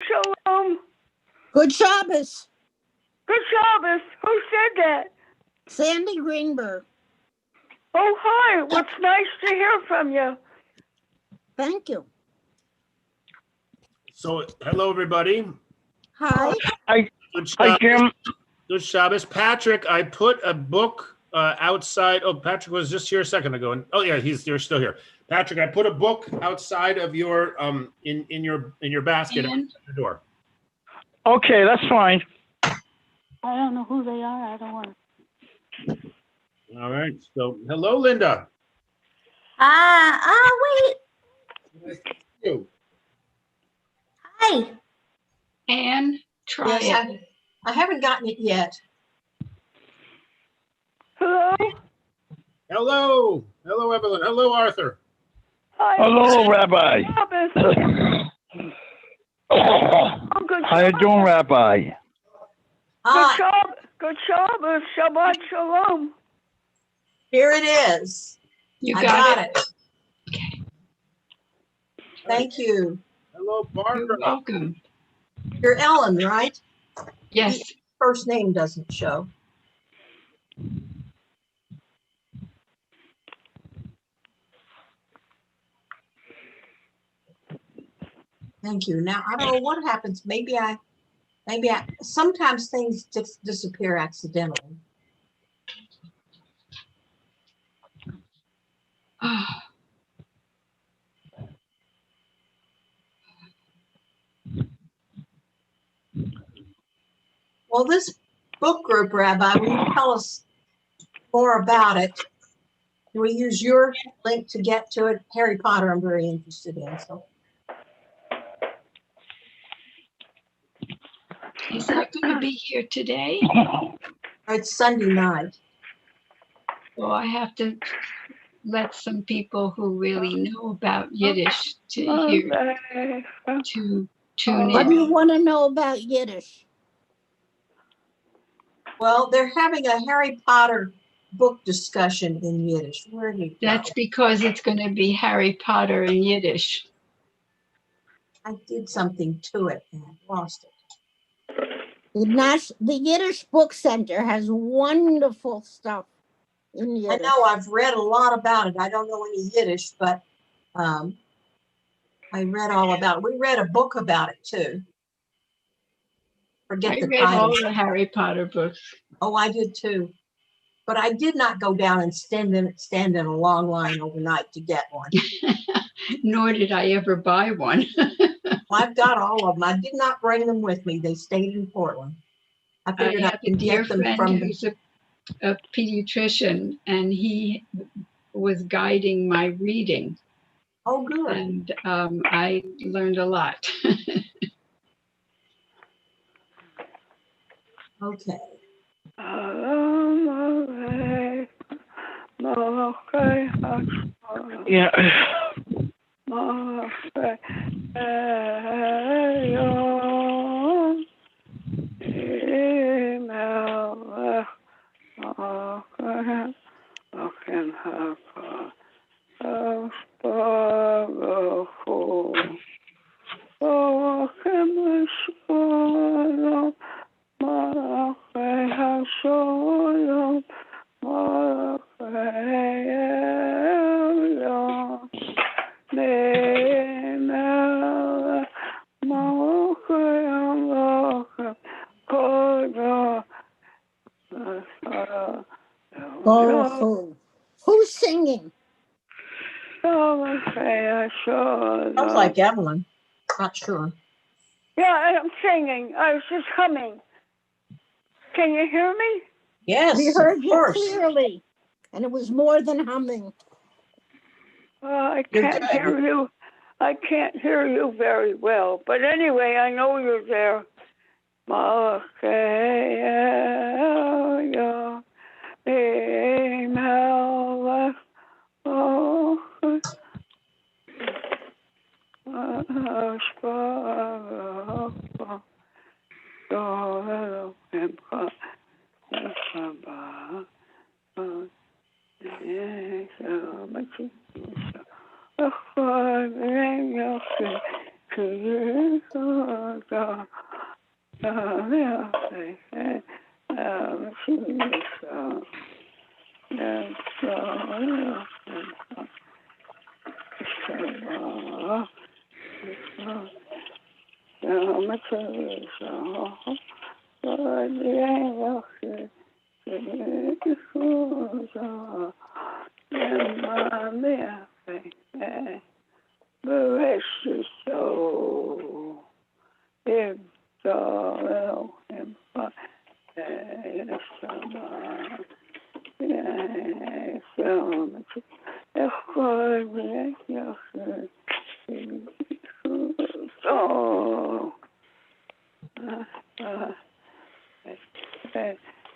Shalom. Good Shabbos. Good Shabbos. Who said that? Sandy Greenberg. Oh, hi. What's nice to hear from you. Thank you. So, hello, everybody. Hi. Hi, Good hi, Shabbos. Jim. Good Shabbos. Patrick, I put a book outside. Oh, Patrick was just here a second ago. And oh, yeah, you're still here. Patrick, I put a book outside of your in your basket at the door. Okay, that's fine. I don't know who they are. I don't want to. All right. So, hello, Linda. Wait. Nice to see you. Hi. Anne, try Yes, it. I haven't gotten it yet. Hello? Hello. Hello, Evelyn. Hello, Arthur. Hi. Hello, Rabbi. Shabbos. Good How you doing, Rabbi? Good Ah, Shabbos. Good Shabbos. Shabbat Shalom. here it is. You I got got it. it. Thank you. Hello, You're Barbara. welcome. You're Ellen, right? Yes. First name doesn't show. Thank you. Now, I don't know what happens. Maybe I, sometimes things just disappear accidentally. Well, this book group, Rabbi, will you tell us more about it? Can we use your link to get to it? Harry Potter, I'm very interested in. So Is that going to be here today? it's Sunday night. Well, I have to let some people who really know about Yiddish to hear, to tune What do you in. want to know about Yiddish? Well, they're having a Harry Potter book discussion in Yiddish. Where did it go? That's because it's going to be Harry Potter in Yiddish. I did something to it and I lost it. The Yiddish Book Center has wonderful stuff in Yiddish. I know I've read a lot about it. I don't know any Yiddish, but I read all about it. We read a book about it too. Forget I the read title. all the Harry Potter books. Oh, I did too. But I did not go down and stand in a long line overnight to get one. Nor did I ever buy one. Well, I've got all of them. I did not bring them with me. They stayed in Portland. I I figured I have a could dear get them friend from who's a pediatrician, and he was guiding my reading, Oh, good. and I learned a lot. Okay. Yeah. Who's singing? Sounds like Evelyn. Not sure. Yeah, I'm singing. I was just humming. Can you hear me? Yes, We heard of you course. clearly, and it was more than humming. I You're can't good. hear you. I can't hear you very well. But anyway, I know you're there. Bless your soul. If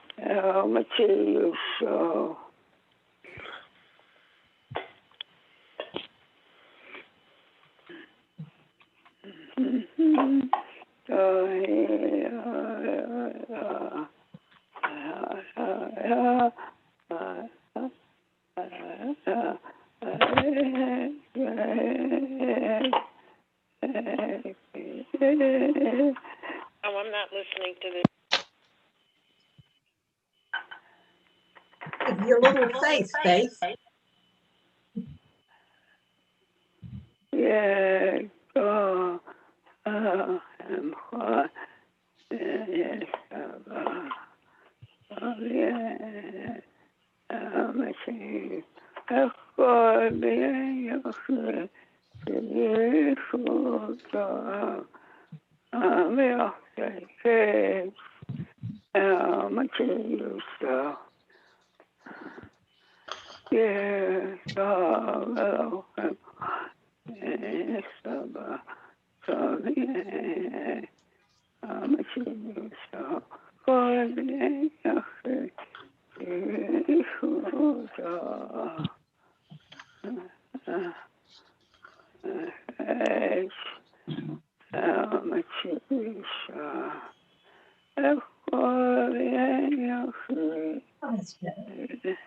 the material show. I'm not listening to this. Give your little faith, Faith. Yeah, go. And what? Yes, That's good.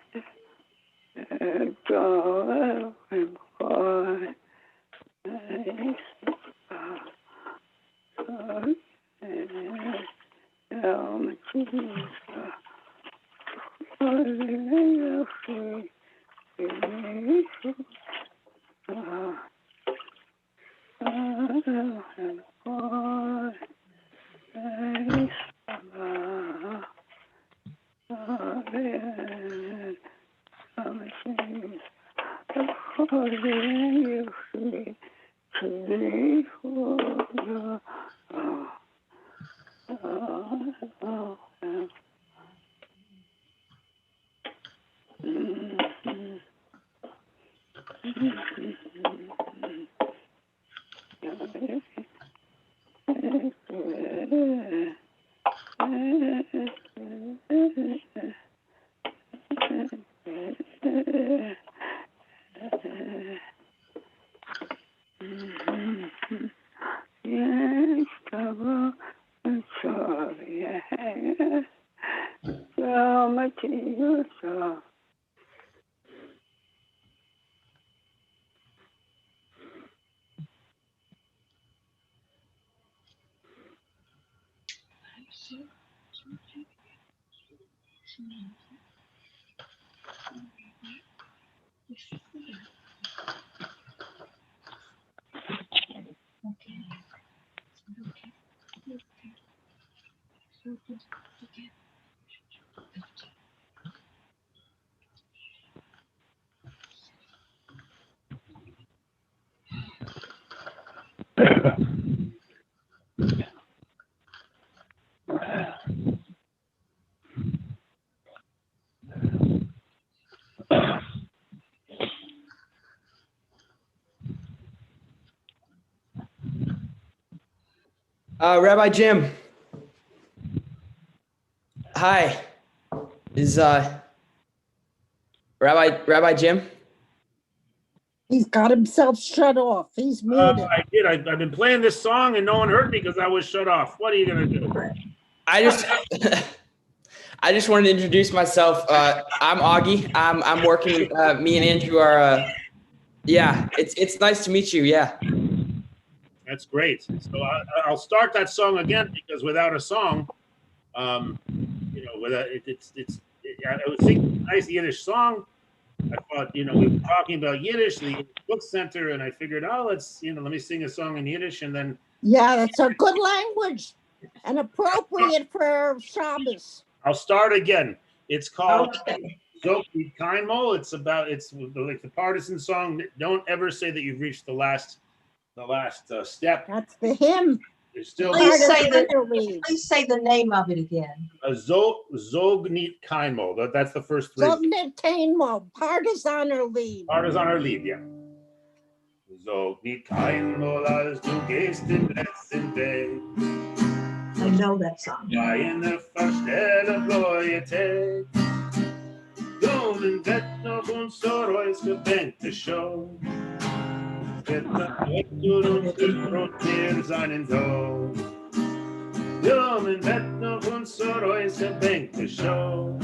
Rabbi Jim. Hi. Is Rabbi Jim? He's got himself shut off. He's muted. I did. I've been playing this song and no one heard me because I was shut off. What are you gonna do? I just wanted to introduce myself. I'm Augie. I'm working. Me and Andrew are. Yeah, it's nice to meet you. Yeah. That's great. So I'll start that song again because without a song, without I was thinking nice Yiddish song. I thought, we were talking about Yiddish, the Yiddish Book Center, and I figured, let me sing a song in Yiddish, and then. Yeah, that's a good language and appropriate for Shabbos. I'll start again. It's called Okay. Zok Nit Kainmo. It's like the partisan song. Don't ever say that you've reached the last step. That's the hymn. There's still Please say Lead. please say the name of it again. Zog Nit Kainmo. That's the first three. Zog Nit Kainmo, partisan or lead. Partisan or lead, yeah. Zog Nit Kainmo, als du gehst im letzten Weg. I know that song. Ja, in der Verstelle bläue Tag. Blumen Bett noch und so Reus gebänkte Show. Wird das Wetter und das Brot mir seinen Tod. Blumen Bett noch und so Reus gebänkte Show.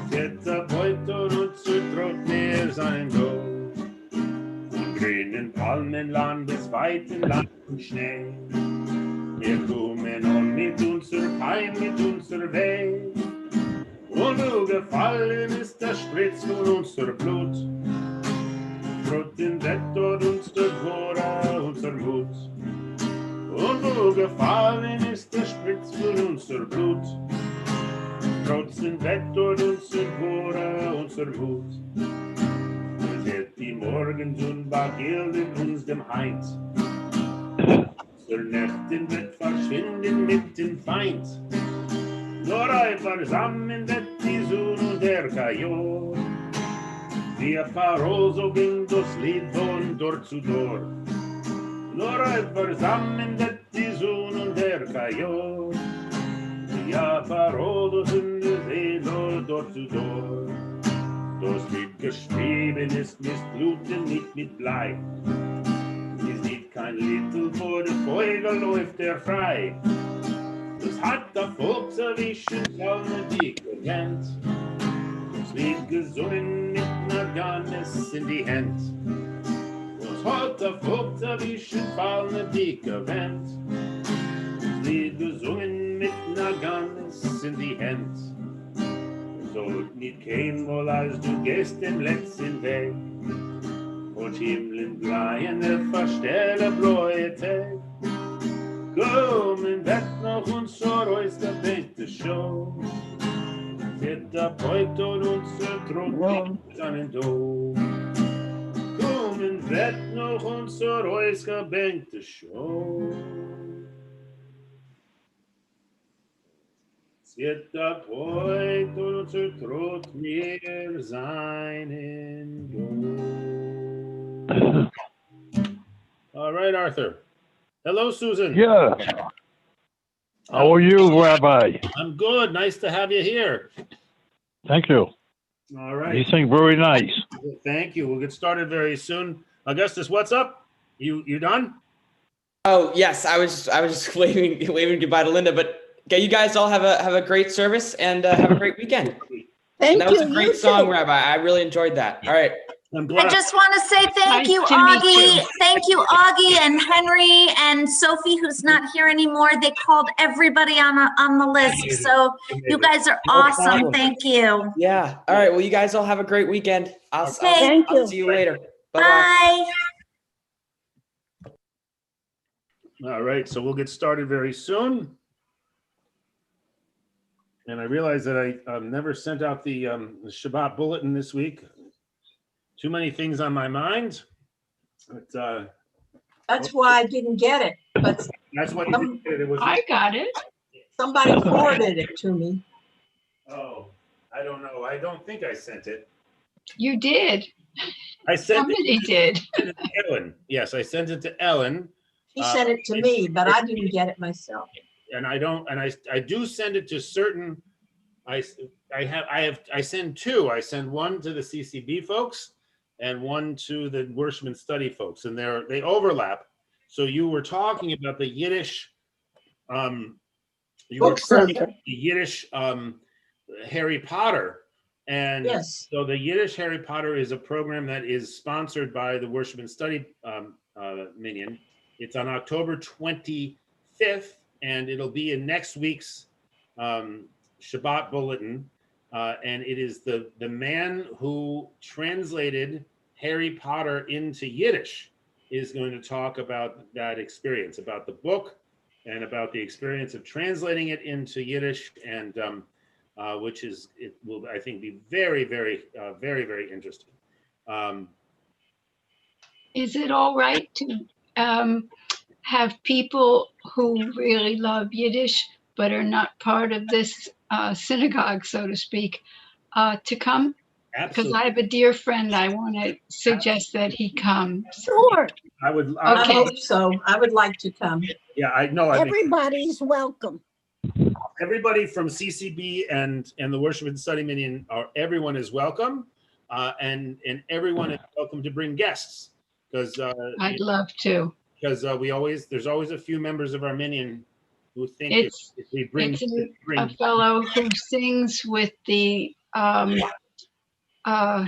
Wird das Wetter und das Brot mir seinen Tod. Von grünen Palmenland bis weiten Land und Schnee. Wir kommen und mit unser Heim, mit unser Weg. Und wo gefallen ist der Spritz von unser Blut. Brot im Bett und unser Gora, unser Mut. Und wo gefallen ist der Spritz von unser Blut. Brot im Bett und unser Gora, unser Mut. Und wird die Morgensonne bagilden uns dem Heint. Der Nächten wird verschwinden mit dem Feind. Nur ein versammeln wird die Sonne und der Kajor. Wie ein Paroso ging das Lied von Dor zu Dor. Nur ein versammeln wird die Sonne und der Kajor. Wie ein Paroso sind die Seele Dor zu Dor. Das Lied geschrieben ist mit Bluten, nicht mit Blei. Kein Lied, vor der Vogel läuft frei. Das hat der Fuchs erwischen, keine dicke Hand. Das Lied gesungen mit einer Gannes in die Hand. Das hat der Fuchs erwischen, keine dicke Hand. Das Lied gesungen mit einer Gannes in die Hand. So nicht kein Wohl, als du gehst den letzten Weg. Und Himmeln bleiende Verstelle bläue Tag. Komm im Bett noch und so reust der Bete Show. Wird der Beut und unser Trunk seinen Do. Komm im Bett noch und so reust der Bete Show. Wird der Beut und unser Trunk mir seinen Do. All right, Arthur. Hello, Susan. Yeah. How are you, Rabbi? I'm good. Nice to have you here. Thank you. All You right. sing very nice. Thank you. We'll get started very soon. Augustus, what's up? You done? Oh yes, I was just waving goodbye to Linda. But okay, you guys all have a great service and have a great weekend. Thank That was you. a great You song, too. Rabbi. I really enjoyed that. All right. I'm I glad. just want to say thank Nice you, to meet Augie. you. Thank you, Augie and Henry and Sophie, who's not here anymore. They called everybody on the list. So you guys are No awesome. problem. Thank you. Yeah. All right. Well, you guys all have a great weekend. I'll Thank you. see you later. Bye-bye. Bye. All right, so we'll get started very soon. And I realize that I never sent out the Shabbat bulletin this week. Too many things on my mind. But That's why I didn't get it, but that's what you did. It was. I got it. somebody forwarded it to me. Oh, I don't know. I don't think I sent it. You did. I sent Somebody did. it to Ellen. Yes, I sent it to Ellen. He sent it to me, but I didn't get it myself. And I don't, and I do send it to certain, I send two. I send one to the CCB folks and one to the worship study folks, and they overlap. So you were talking about the Yiddish, Book Center. the Yiddish Harry Potter. And Yes. so the Yiddish Harry Potter is a program that is sponsored by the Worship and Study Minion. It's on October 25th, and it'll be in next week's Shabbat bulletin. And it is the man who translated Harry Potter into Yiddish is going to talk about that experience, about the book, and about the experience of translating it into Yiddish, and which is, it will, I think, be very, very, very interesting. Is it all right to have people who really love Yiddish but are not part of this synagogue, so to speak, to come? Because Absolutely. I have a dear friend. I want to suggest that he comes. Sure, I would. I Okay. hope so. I would like to come. Yeah, I know. I think everybody's welcome. everybody from CCB and the Worship and Study Minion, everyone is welcome, and everyone is welcome to bring guests, because I'd love to. because there's always a few members of our minion who think if we bring, A fellow who sings with the I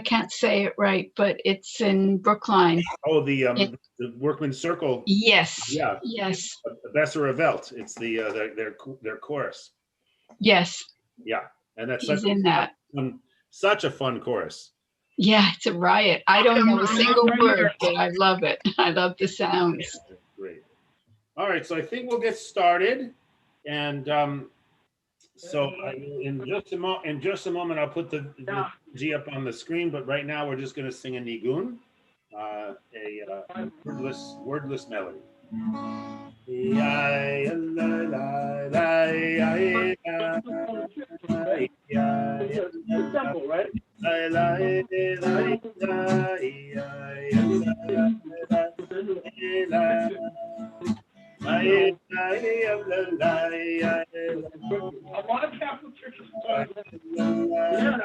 can't say it right, but it's in Brookline. oh, the Workman's Circle. Yes. Yeah. Yes. Besser Welt. It's their chorus. Yes. Yeah, and that's He's in that. Such a fun chorus. Yeah, it's a riot. I don't know a single word, but I love it. I love the sounds. Yeah, great. All right, so I think we'll get started, and so in just a moment, I'll put the G up on the screen. But right now, we're just going to sing a nigun, a wordless melody. Simple, right? A lot of Catholic churches start with yeah,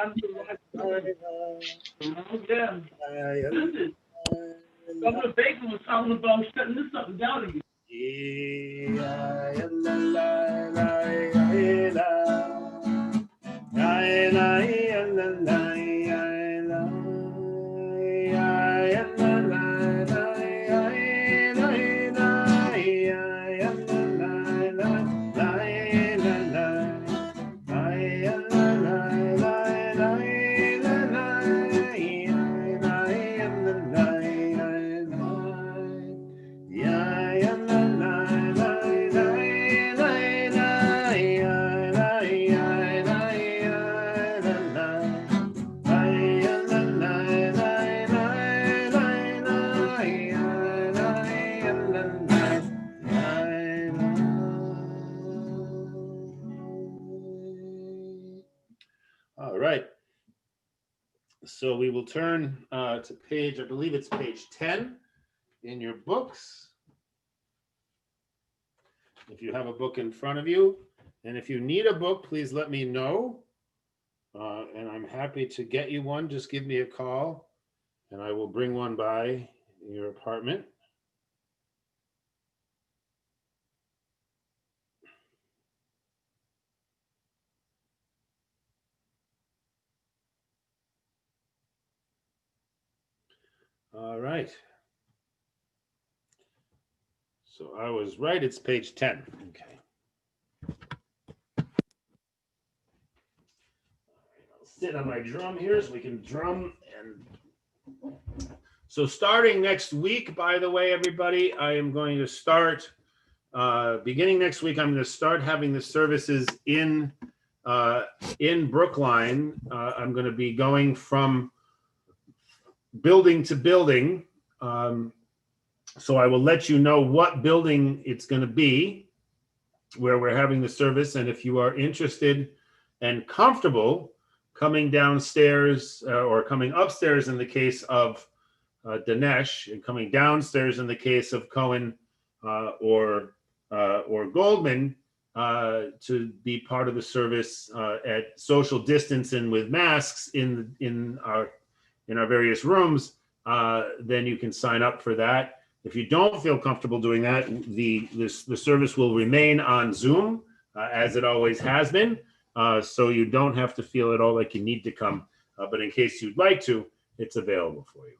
Governor Bacon was talking about shutting this up and down again. All right. So we will turn to page, I believe it's page 10 in your books. If you have a book in front of you, and if you need a book, please let me know. And I'm happy to get you one. Just give me a call and I will bring one by your apartment. All right. So I was right, it's page 10. Okay. I'll sit on my drum here so we can drum. And so starting next week, by the way, everybody, I am going to start, beginning next week, I'm going to start having the services in Brookline. I'm going to be going from building to building. So I will let you know what building it's going to be where we're having the service. And if you are interested and comfortable coming downstairs or coming upstairs in the case of Dinesh, and coming downstairs in the case of Cohen or Goldman to be part of the service at social distance and with masks in our various rooms, then you can sign up for that. If you don't feel comfortable doing that, the service will remain on Zoom as it always has been. So you don't have to feel at all like you need to come. But in case you'd like to, it's available for you.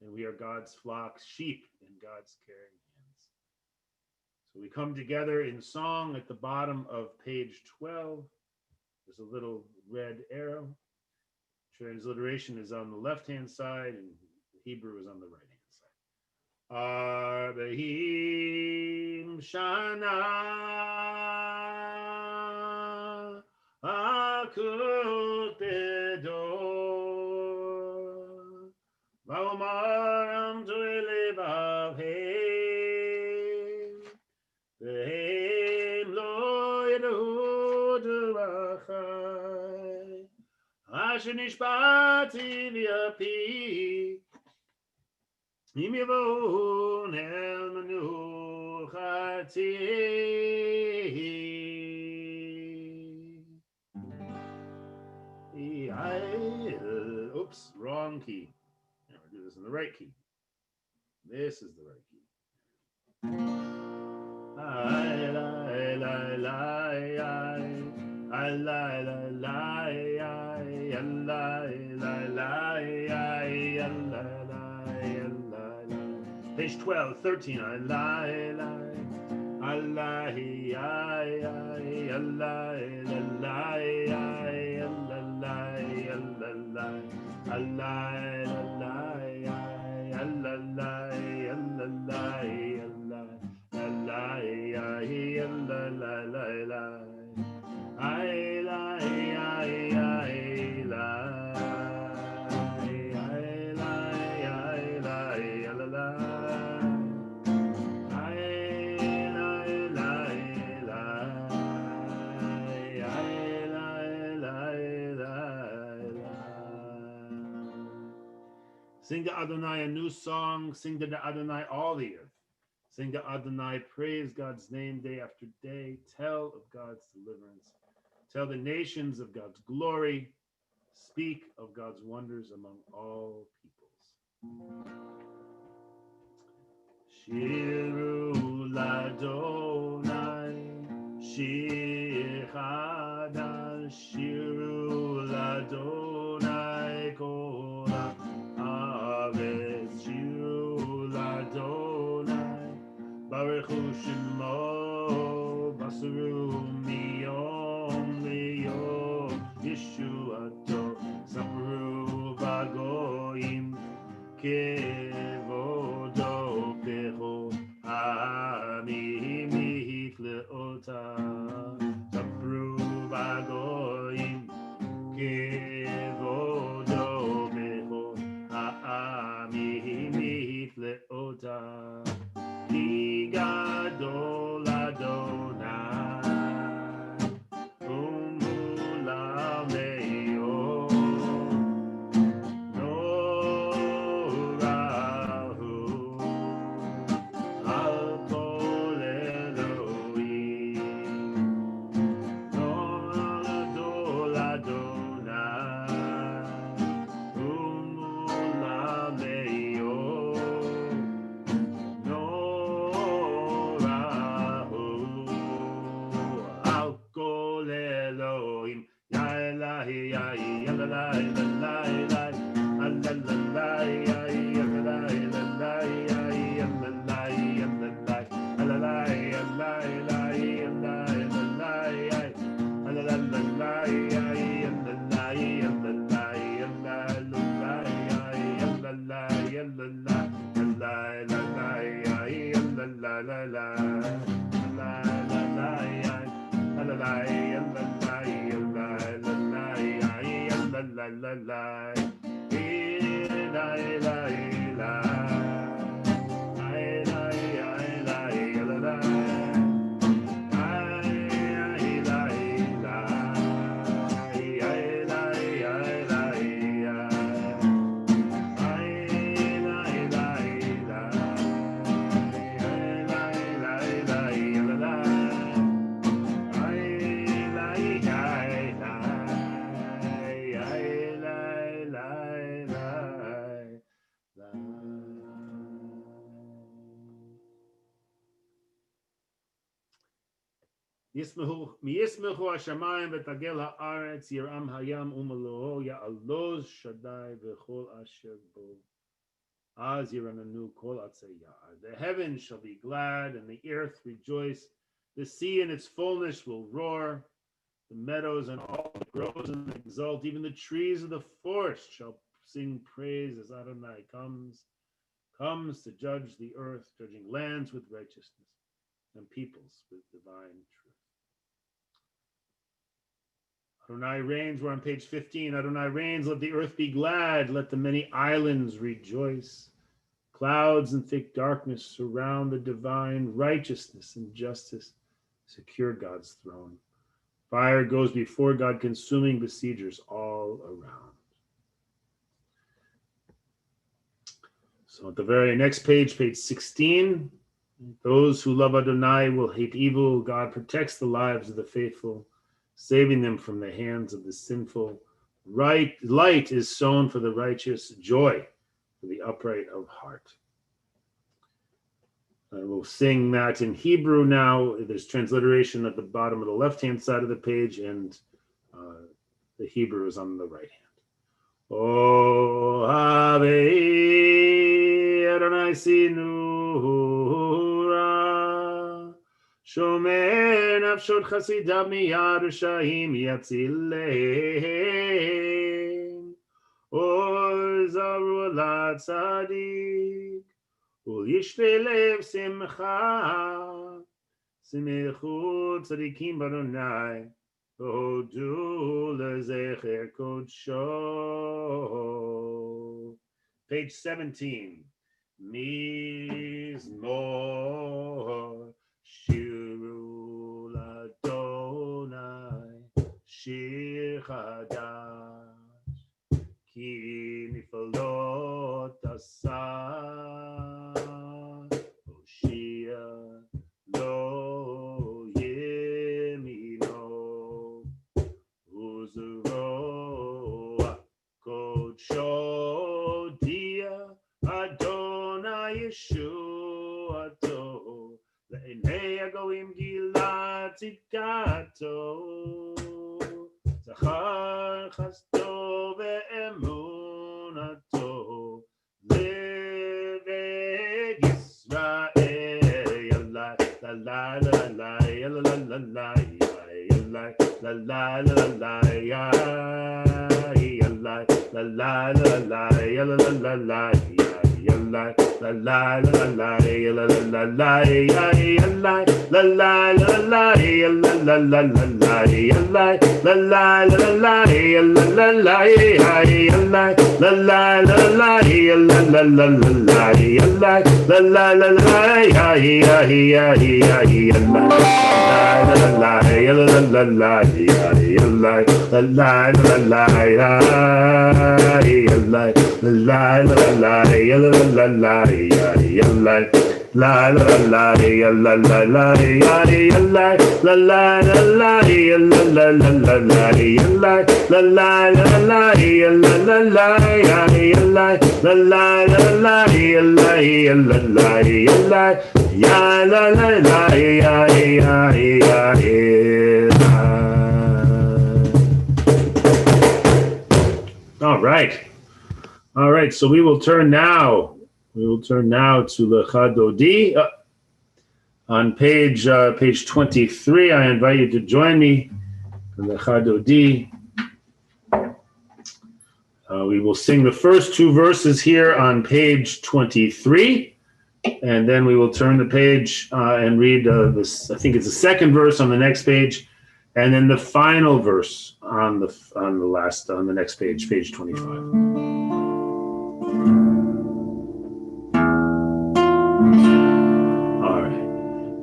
and we are God's flock, sheep in God's caring hands. So we come together in song at the bottom of page 12. There's a little red arrow. Transliteration is on the left-hand side, and Hebrew is on the right-hand side. Arbehim Shana Akut Bedor Va'omaram Tu'elevavhem Vehem Lo Yedahu Derachai Asher Nishbati V'Yapi Im Yavon El Menuchati. Oops, wrong key. Now we'll do this in the right key. This is the right key. Page 12, 13. Sing to Adonai a new song. Sing to Adonai all the earth. Sing to Adonai, praise God's name day after day. Tell of God's deliverance. Tell the nations of God's glory. Speak of God's wonders among all peoples. Shiru Ladonai, Shir Chadal, Shiru Ladonai, Kol haaretz, Shiru Ladonai, Baruch Hu Shemo, Basaru miyom liyom, Yeshuato, Sapru Bagoyim, Kevodo Pecho, Amim Hifleota, Sapru Bagoyim, Kevodo Pecho, Amim Hifleota, Ki Gadol Adonai, Umulam Leo. Yismechu hashamayim v'tagel haaretz yiram hayam u'maloho ya'aloz shaddai v'chol asher bo. Az yirananu kol atzei ya'ar. The heavens shall be glad, and the earth rejoice. The sea and its fullness will roar. The meadows and all that grows and exult. Even the trees of the forest shall sing praise as Adonai comes to judge the earth, judging lands with righteousness and peoples with divine truth. Adonai reigns. We're on page 15. Adonai reigns. Let the earth be glad. Let the many islands rejoice. Clouds and thick darkness surround the divine. Righteousness and justice secure God's throne. Fire goes before God, consuming besiegers all around. So at the very next page, page 16, those who love Adonai will hate evil. God protects the lives of the faithful, saving them from the hands of the sinful. Light is sown for the righteous, joy for the upright of heart. We'll sing that in Hebrew now. There's transliteration at the bottom of the left-hand side of the page, and the Hebrew is on the right hand. Oh, Ave Adonai Sinura, Shomer Nafshot Chasidav Miyad Rishayim Yatzilein, Or Zaru Ala Tzadik, Yishve Lev Simcha, Simichu Tzadikim Badonai, Odu Lezecher Kodsho. Page 17. Mizmor Shiru Ladonai Shir Chadash Ki Nifalot Asah Oshia Lo Yemino Uzuro Kodsho Dia Adonai Yeshuato Le'enei Agoim Gilad Tzidkato Zachar Chasto Ve'emunato Le'ved Yisrael Yalai Lalai Lalai Lalai Lalai Lalai Lalai Lalai Lalai Lalai Lalai La la la la la la la la la la la la All right. So we will turn now to Lecha Dodi. On page 23, I invite you to join me for Lecha Dodi. We will sing the first two verses here on page 23, and then we will turn the page and read this. I think it's the second verse on the next page, and then the final verse on the next page, page 25.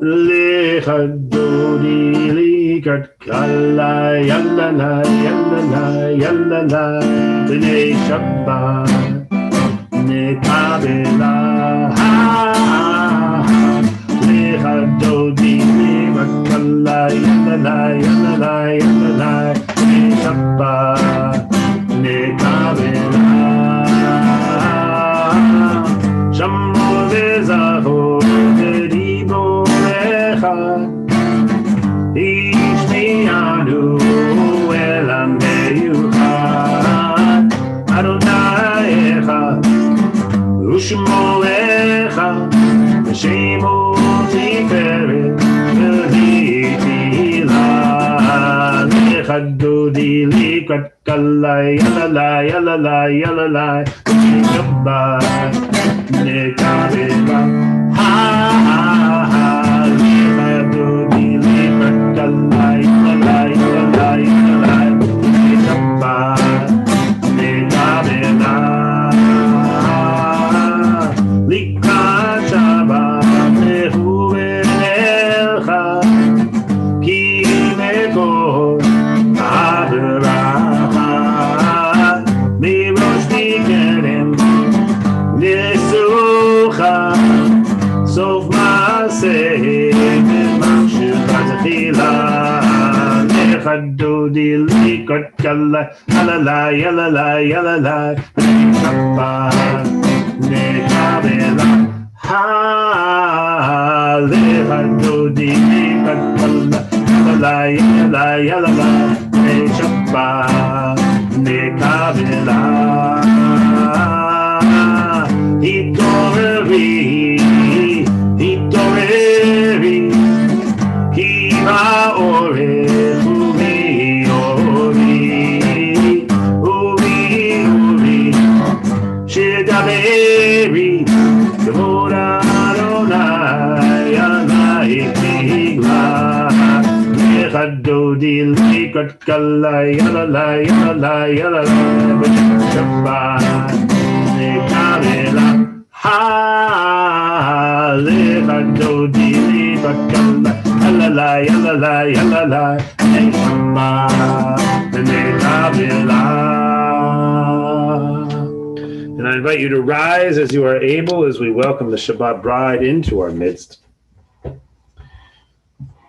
Lecha Dodi likat kala yalla la yalla la yalla la b'nei Shabbat nekabela Lecha Dodi likat kala yalla la yalla la yalla la b'nei Shabbat nekabela Shamo vezaho Ishmianu elam meyuchad Adonai echad ושמואך ושמו תפארת והתהילה לך דודי לקראת קלה יללה יללה יללה שבת נקבלה לך דודי לקראת קלה יללה יללה יללה שבת נקבלה לקראת שבת לכוונך כי מקור הברכה מראש תקדם נסוכה סוף מעשה במחשבה תחילה לך דודי לקראת קלה יללה יללה יללה שבת נקבלה לך דודי לקראת קלה יללה יללה שבת נקבלה התעוררי התעוררי כי העורף ובי אורי ובי אורי שדברי כבוד אדוני עלייך תגלה לך דודי לקראת קלה יללה יללה יללה בשבת נקבלה לך דודי לקראת קלה יללה יללה יללה בשבת נקבלה. And I invite you to rise as you are able as we welcome the Shabbat bride into our midst.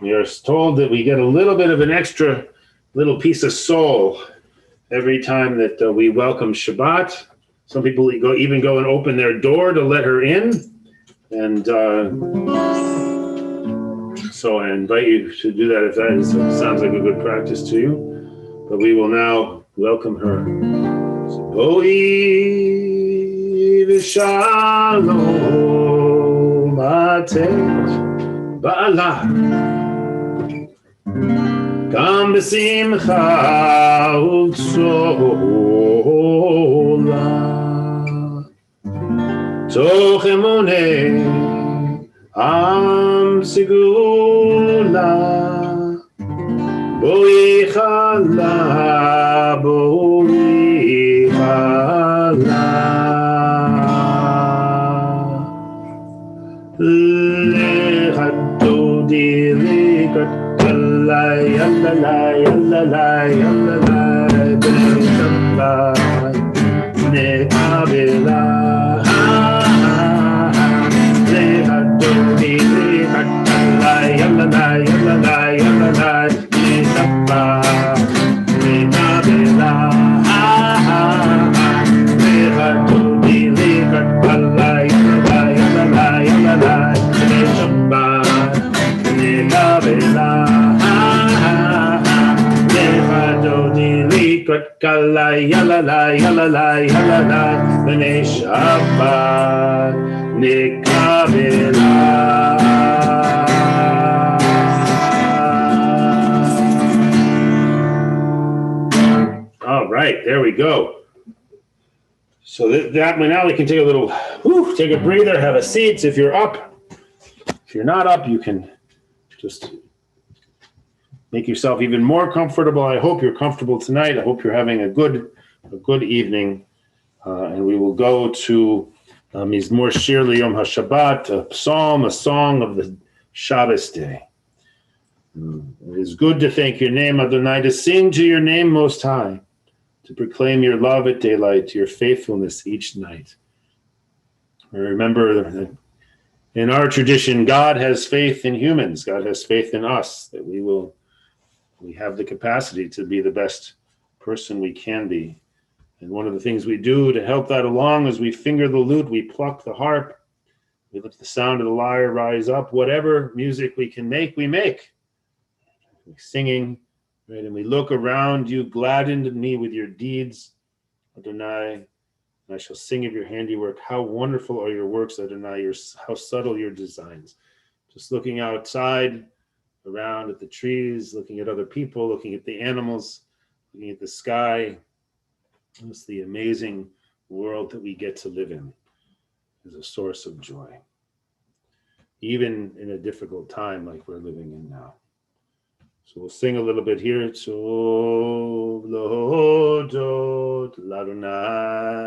We are told that we get a little bit of an extra little piece of soul every time that we welcome Shabbat. Some people even go and open their door to let her in. And so I invite you to do that if that sounds like a good practice to you. But we will now welcome her. Boi v'shalom atet ba'ala Gam b'simcha u'tzola toch emuneh am sigula boi chala boi chala lecha dodi lekrat kala yalala yalala yalala b'nei Shabbat nekabela lecha dodi lekrat kala yalala yalala yalala b'nei Shabbat nekabela lecha dodi lekrat kala yalala yalala yalala b'nei Shabbat nekabela lecha dodi lekrat kala yalala yalala yalala b'nei Shabbat nekabela. All right, there we go. So that now we can take a little, take a breather, have a seat. If you're up, if you're not up, you can just make yourself even more comfortable. I hope you're comfortable tonight. I hope you're having a good evening. And we will go to Mizmor Shir L'Yom HaShabbat, a psalm, a song of the Shabbos day. It is good to thank your name, Adonai, to sing to your name most high, to proclaim your love at daylight, your faithfulness each night. Remember that in our tradition, God has faith in humans. God has faith in us, that we have the capacity to be the best person we can be. And one of the things we do to help that along is we finger the lute, we pluck the harp, we let the sound of the lyre rise up. Whatever music we can make, we make. We're singing, right? And we look around, you gladdened me with your deeds, Adonai. and I shall sing of your handiwork. How wonderful are your works, Adonai, how subtle your designs. Just looking outside, around at the trees, looking at other people, looking at the animals, looking at the sky. It's the amazing world that we get to live in is a source of joy, even in a difficult time like we're living in now. So we'll sing a little bit here. Tov lehodot l'Adonai.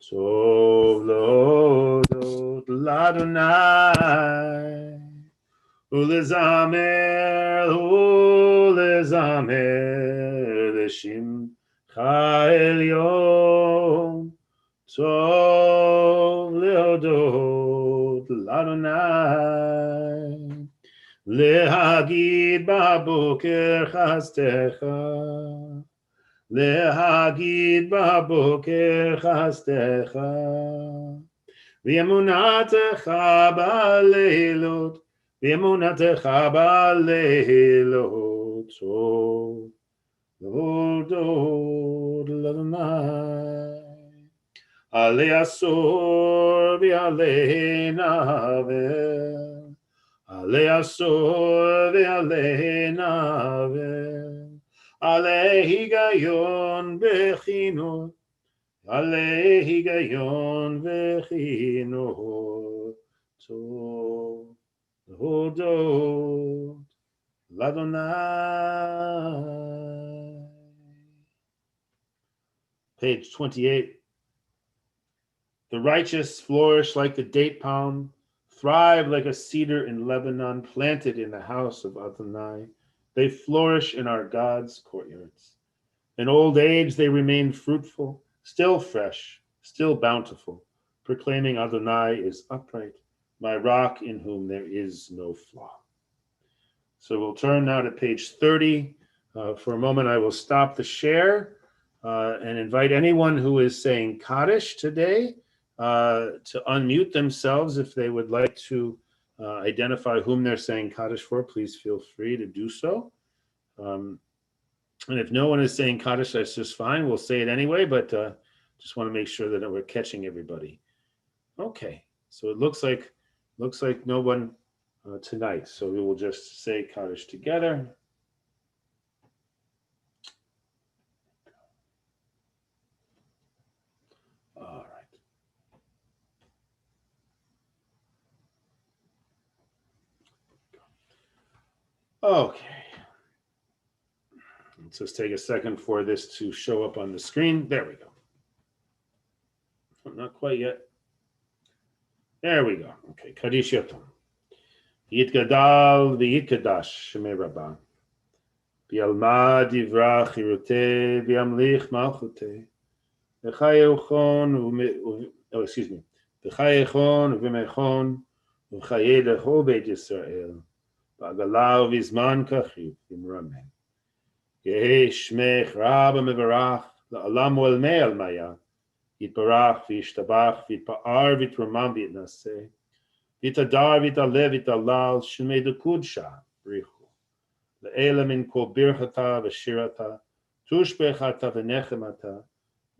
Tov lehodot l'Adonai. Ulezamer l'shimcha elyon. Tov lehodot l'Adonai. Lehagid b'boker chastecha, Lehagid b'boker chastecha, V'emunatecha b'leilot, V'emunatecha b'leilot, Tov lehodot l'Adonai, Alei asor v'alei navel, Ale asor ve'ale navel, ale higayon vechinot, ale higayon vechinot, tov lehodot l'Adonai. Page 28. The righteous flourish like the date palm, thrive like a cedar in Lebanon, planted in the house of Adonai. They flourish in our God's courtyards. In old age, they remain fruitful, still fresh, still bountiful, proclaiming Adonai is upright, my rock in whom there is no flaw. So we'll turn now to page 30. For a moment, I will stop the share and invite anyone who is saying Kaddish today to unmute themselves if they would like to identify whom they're saying Kaddish for. Please feel free to do so. And if no one is saying Kaddish, that's just fine. We'll say it anyway, but just want to make sure that we're catching everybody. Okay, so it looks like no one tonight. So we will just say Kaddish together. All right. Okay. Let's just take a second for this to show up on the screen. There we go. Not quite yet. There we go. Okay. Kaddish Yotam. Yitgadal v'yitgadash shemei Rabbah. V'yalmad yivrach yiruteh v'yamlich malchuteh. V'chayechon v'mechon v'chayeh lechol beit Yisrael. V'agalau v'zman kachiv v'mramen. Yehei shmech rabba mevarach la'alam u'almei almaya. Yitbarach v'yishtabach v'yitpa'ar v'yitramam v'yitnaseh. V'yitadar v'yitaleh v'yitalal shemei dekudsha brichu. Le'ela min kol birchata v'shirata tushbechata v'nechemata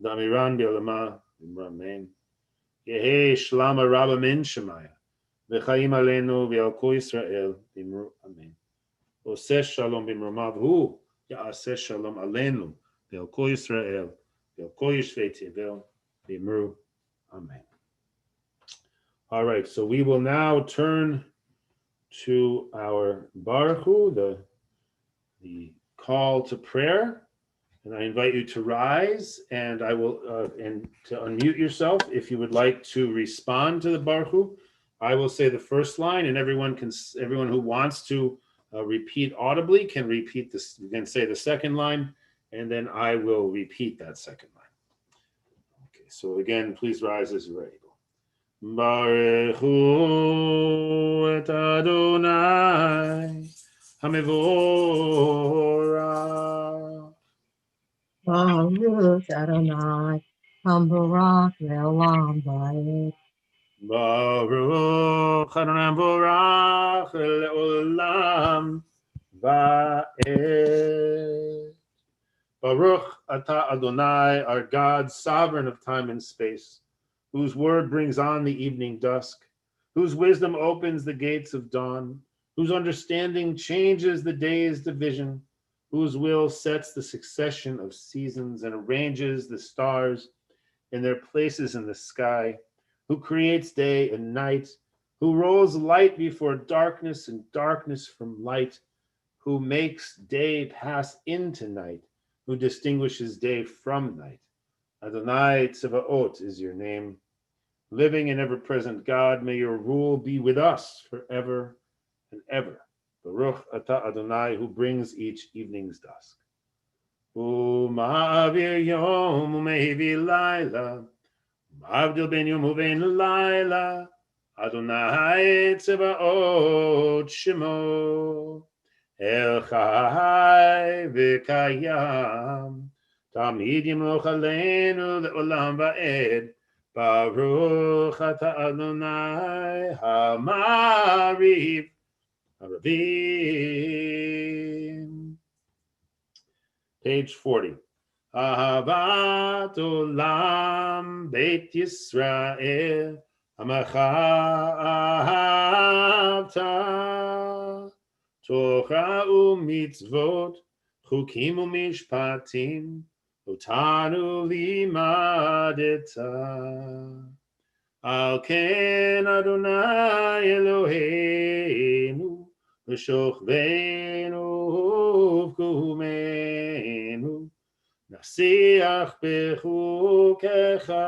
da'amiran b'yolama v'mramen. Yehei shlama rabba min shemaya. V'chaim aleinu v'al kol Yisrael v'imru amen. Oseh shalom b'mromav hu ya'aseh shalom aleinu v'al kol Yisrael v'al kol yishvei tevel v'imru amen. All right, so we will now turn to our Baruch Hu, the call to prayer, and I invite you to rise, and I will and to unmute yourself if you would like to respond to the Baruch Hu. I will say the first line, and everyone who wants to repeat audibly can repeat this. You can say the second line, and then I will repeat that second line. Okay, so again, please rise as you're able. Baruch Hu et Adonai Hamevorach. Baruch Adonai, Hamburach Le'olam Va'ed. Baruch Adonai Hamevorach Le'olam Va'ed. Baruch Ata Adonai, our God, sovereign of time and space, whose word brings on the evening dusk, whose wisdom opens the gates of dawn, whose understanding changes the day's division, whose will sets the succession of seasons and arranges the stars in their places in the sky, who creates day and night, who rolls light before darkness and darkness from light, who makes day pass into night, who distinguishes day from night. Adonai Tzevaot is your name. Living and ever-present God, may your rule be with us forever and ever. Baruch Atah Adonai, who brings each evening's dusk. U'ma'avir yom u'mehivi laila, ma'avdil ben yom u'ben laila, Adonai Tzevaot Shemo. El Chai v'Kayam, Tamid Yimloch Aleinu le'olam va'ed, Baruch Ata Adonai Hamariv Haravim. Page 40. Ahavat Olam Beit Yisrael, Amacha Ahavta. Torah u'mitzvot, chukim u'mishpatim, otanu limadeta. Al ken Adonai Eloheinu, v'shochveinu uvkumenu, nasiach bechukecha,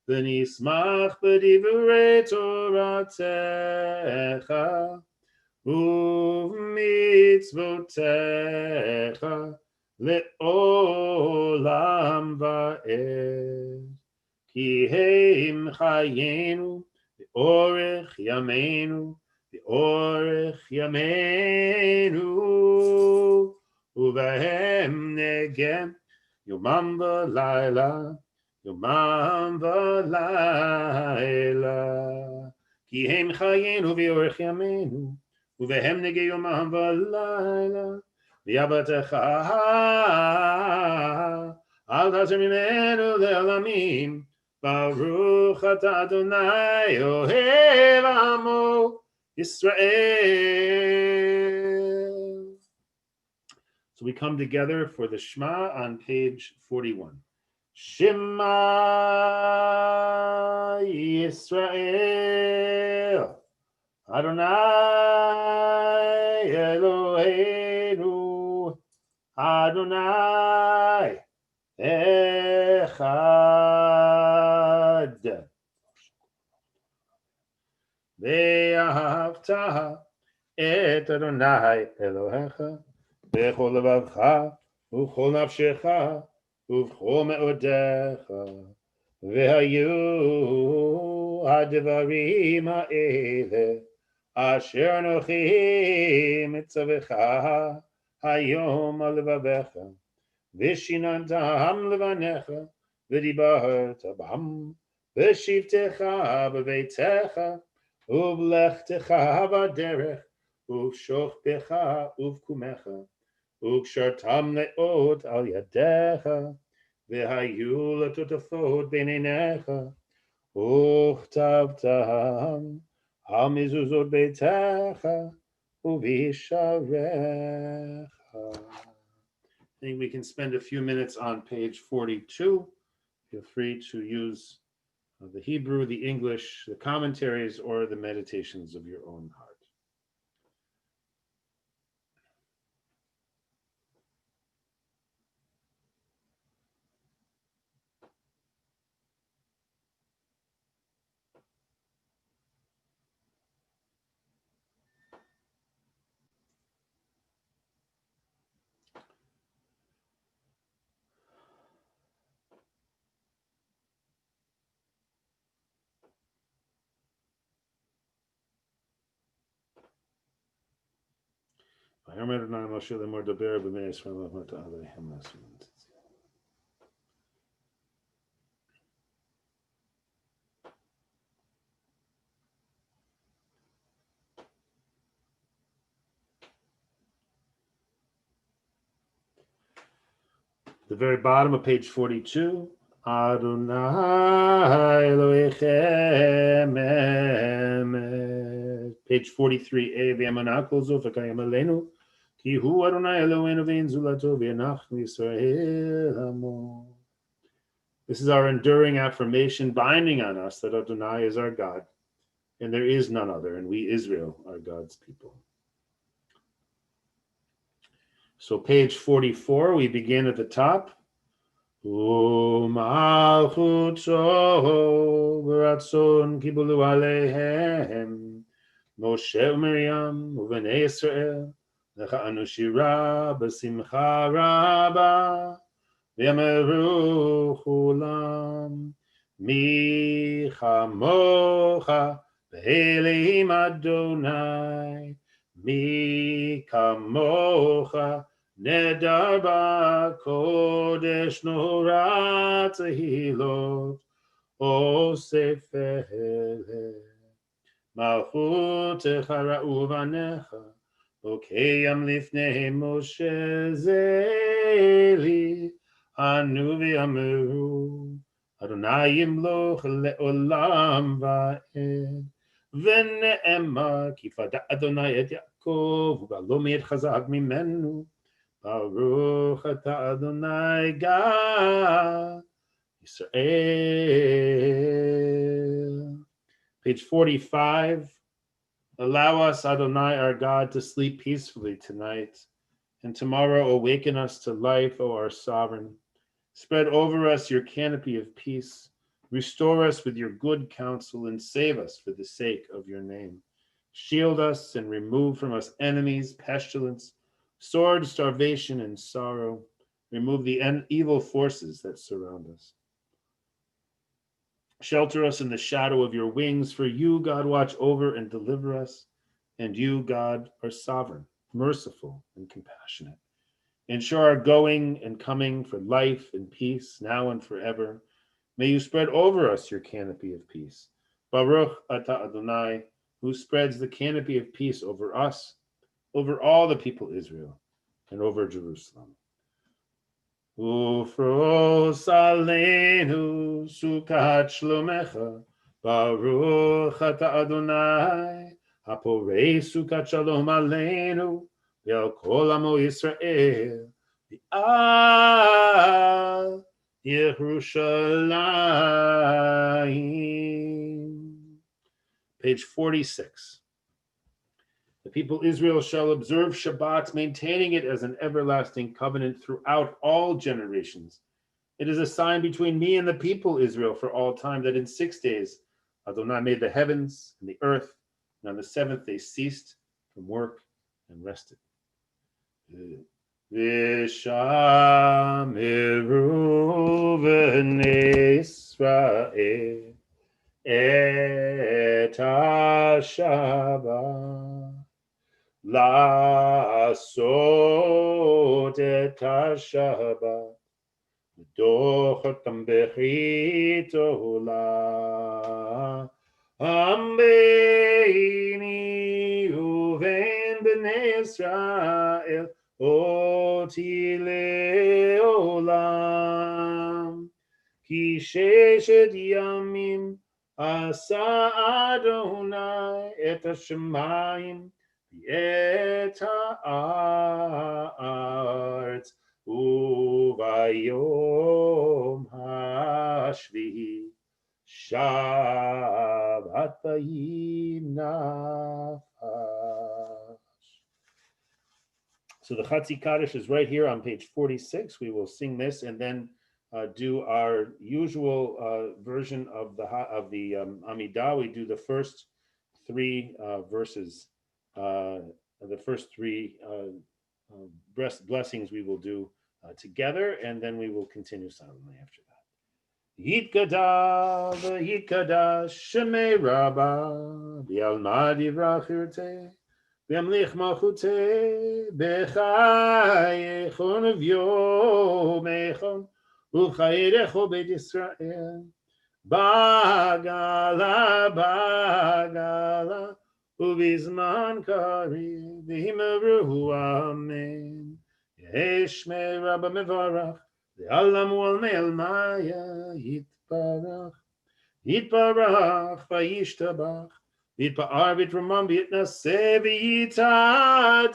v'nismach b'divrei Toratecha, u'mitzvotecha le'olam va'ed. Ki heim chayenu v'orech yameinu v'orech yameinu u'vahem negem yomam v'layla yomam v'layla. Ki heim chayenu v'orech yameinu uvehem nege yomam v'layla v'yabatecha al tazer mimenu le'olamim. Baruch Ata Adonai Ohev Amo Yisrael. So we come together for the Shema on page 41. Shema Yisrael Adonai Eloheinu Adonai Echad. Ve'ahavta et Adonai Elohecha bechol levavcha u'chol nafshecha u'v'chol me'odecha ve'hayu ha'devarim ha'ele asher anochi mitzavecha hayom al levavecha v'shinantam levanecha v'dibarta bam v'shivtecha b'veitecha u'v'lechtecha b'derech u'v'shochbecha u'v'kumecha u'kshartam le'ot al yadecha v'hayu l'totafot b'neinecha u'chtavtam al mezuzot beitecha u'v'isharecha. I think we can spend a few minutes on page 42. Feel free to use the Hebrew, the English, the commentaries, or the meditations of your own heart. The very bottom of page 42. Adonai Elohechem emet. Page 43a. V'yamanah kol zo v'kayam aleinu. Ki hu Adonai Eloheinu v'ein zulato v'yanachnu Yisrael amo. This is our enduring affirmation binding on us that Adonai is our God, and there is none other, and we, Israel, are God's people. So page 44, we begin at the top. U'malchuto v'ratzon kibulu aleihem Moshe u'Miriam u'vnei Yisrael lecha'anu shira b'simcha rabba v'yameru chulam mi chamocha v'elim Adonai mi kamocha nedar ba'kodesh nora tehilot osef malchutecha ra'u v'anecha okeyam lifnei Moshe zeli anu v'yameru Adonai yimloch le'olam va'ed v'ne'emar ki fada Adonai et Yaakov u'balo mi'et chazak mimenu Baruch ata Adonai Gad Yisrael. Page 45. Allow us, Adonai, our God, to sleep peacefully tonight, and tomorrow awaken us to life, O our sovereign. Spread over us your canopy of peace. Restore us with your good counsel and save us for the sake of your name. Shield us and remove from us enemies, pestilence, sword, starvation, and sorrow. Remove the evil forces that surround us. Shelter us in the shadow of your wings, for you, God, watch over and deliver us. And you, God, are sovereign, merciful, and compassionate. Ensure our going and coming for life and peace, now and forever. May you spread over us your canopy of peace. Baruch ata Adonai, who spreads the canopy of peace over us, over all the people Israel, and over Jerusalem. Ufros aleinu sukat shlomecha, Baruch ata Adonai, haporei sukat shalom aleinu, Yal kol amo Yisrael, V'al Yerushalayim. Page 46. The people Israel shall observe Shabbat, maintaining it as an everlasting covenant throughout all generations. It is a sign between me and the people Israel for all time that in 6 days Adonai made the heavens and the earth, and on the seventh they ceased from work and rested. V'shamiru b'nei Yisrael et ha-Shabbat la'asot et ha-Shabbat v'dochotam b'chrit olam beini uvein b'nei Yisrael oti le'olam ki sheshet yamim asa Adonai et hashemayim v'et ha'aretz uvayom hashvi'i Shabbat vayinafash. So the Chatzi Kaddish is right here on page 46. We will sing this and then do our usual version of the Amidah. We do the first three verses, the first three blessings we will do together, and then we will continue silently after that. Yitkadav, Yitkadash, Shemei Rabbah, Bialma Divrach Yirteh, Biamlich Malchuteh, Bechayechon V'yomechon, Uchayerecho Beit Yisrael, Bagala, Bagala, Ubizman Kari, V'himeru Amen. Yeshmei Rabbah Mevarach, Ve'alamu al me'al maya Yitbarach vayishtabach Yitpa'ar v'itramam v'yitnaseh v'yitadar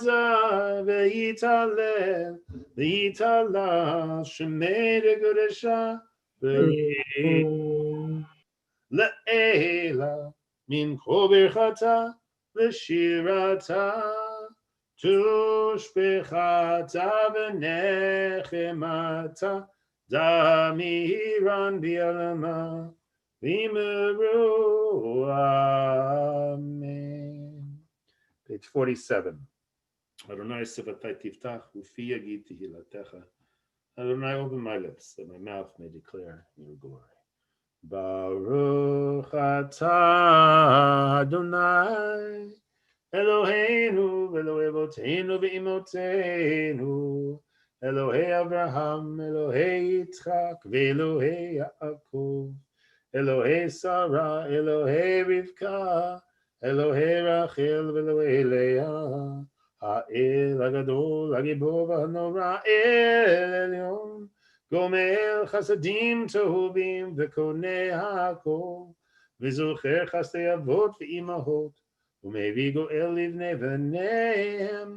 v'yitalel v'yitalal shemei degodesha le'ela min kol birchata v'shirata tushbechata v'nechemata damiran bi'alama v'imru amen. Page 47. Adonai sivatai tiftach ufi yagid tehilatecha. Adonai, open my lips that my mouth may declare your glory. Baruch atah Adonai Eloheinu Elohei Avotenu ve'imotenu Elohei Abraham Elohei Yitzchak ve'Elohei Yaakov Elohei Sarah Elohei Rivka Elohei Rachel ve'Elohei Leah Ha'el Hagadol Hagibor v'Hanora El Elyon Gomer chasadim tovim v'konei hakol v'zocher chasdei avot v'imahot u'mevi go'el livnei v'neihem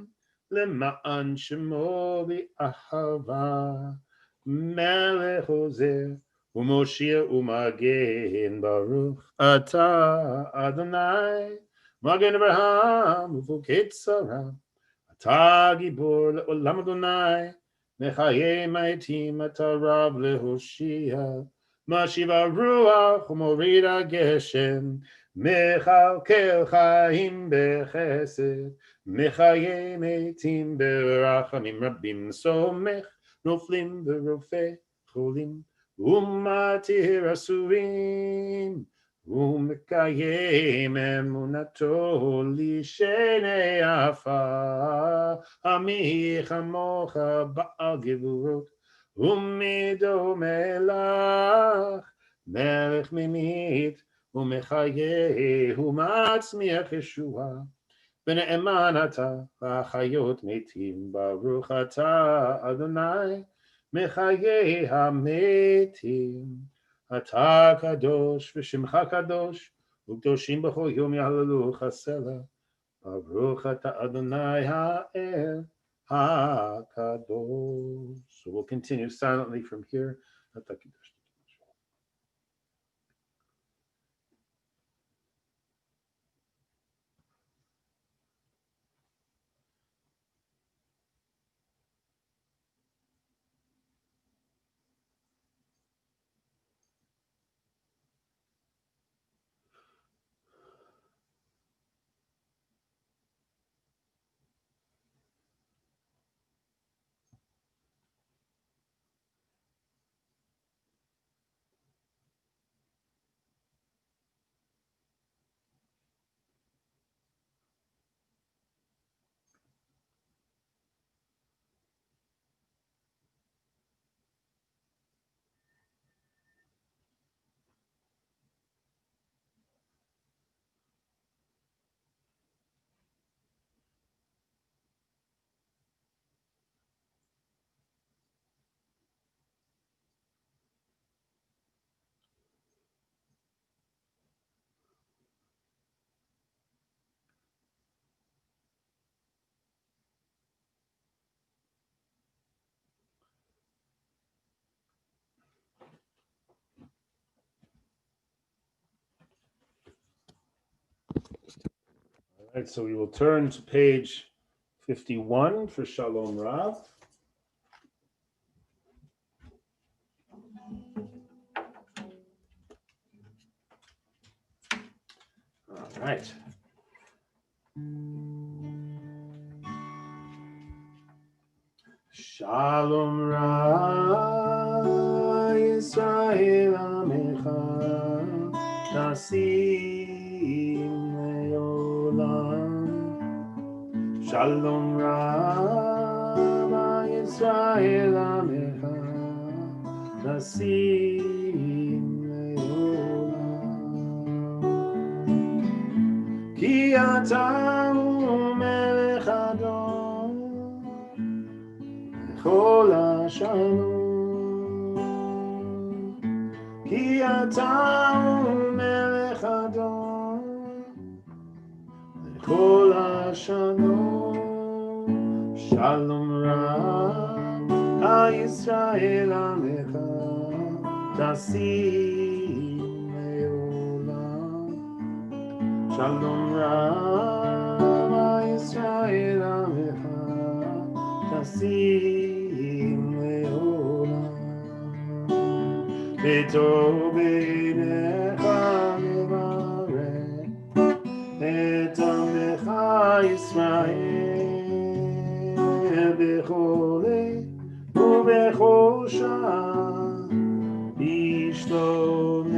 lema'an shemo v'ahava melech ozer u'moshia u'magen baruch atah Adonai magen Abraham u'fukei tzara atah gibor le'olam Adonai Mechaye maitim atarav lehoshia Mashiva ruach umorida geshem Mechalkel chaim bechesed Mechaye maitim berachamim rabim Somech noflim verofe cholim Umatir asurim Umekayem emunato lishenei afar Ami chamocha ba'al gevurot Umido melach melech mimit Umechayeh umatzmiach Yeshua V'ne'eman ata v'achayot metim Baruch ata Adonai Mechayeh hametim Ata kadosh v'shimcha kadosh u'kdoshim b'chol yom yahalalu chasela Baruch ata Adonai ha'el ha'kadosh. So we'll continue silently from here. All right, so we will turn to page 51 for Shalom Rav. All right. Shalom Rav Yisrael Amecha Nasim Leolam Shalom Rav Yisrael Amecha Nasim Leolam Ki Ata Melech Adon Chol Shalom אתה מלך אדום לכל השלום, שלום רב הישראל עמך תשים לעולם, שלום רב הישראל עמך תשים לעולם, בטוב בעיניך לברך את עמך ישראל בכל עת ובכל שעה בשלומך.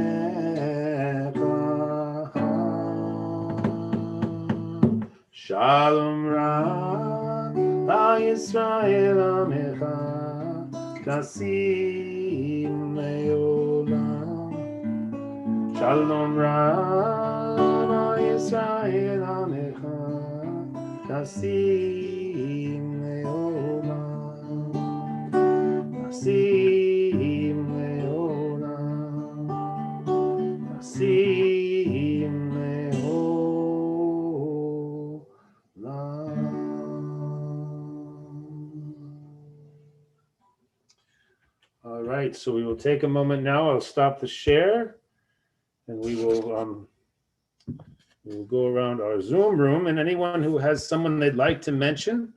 שלום רב הישראל עמך תשים לעולם, שלום רב הישראל עמך תשים לעולם, תשים לעולם, תשים לעולם. All right, so we will take a moment now. I'll stop the share and we will go around our Zoom room, and anyone who has someone they'd like to mention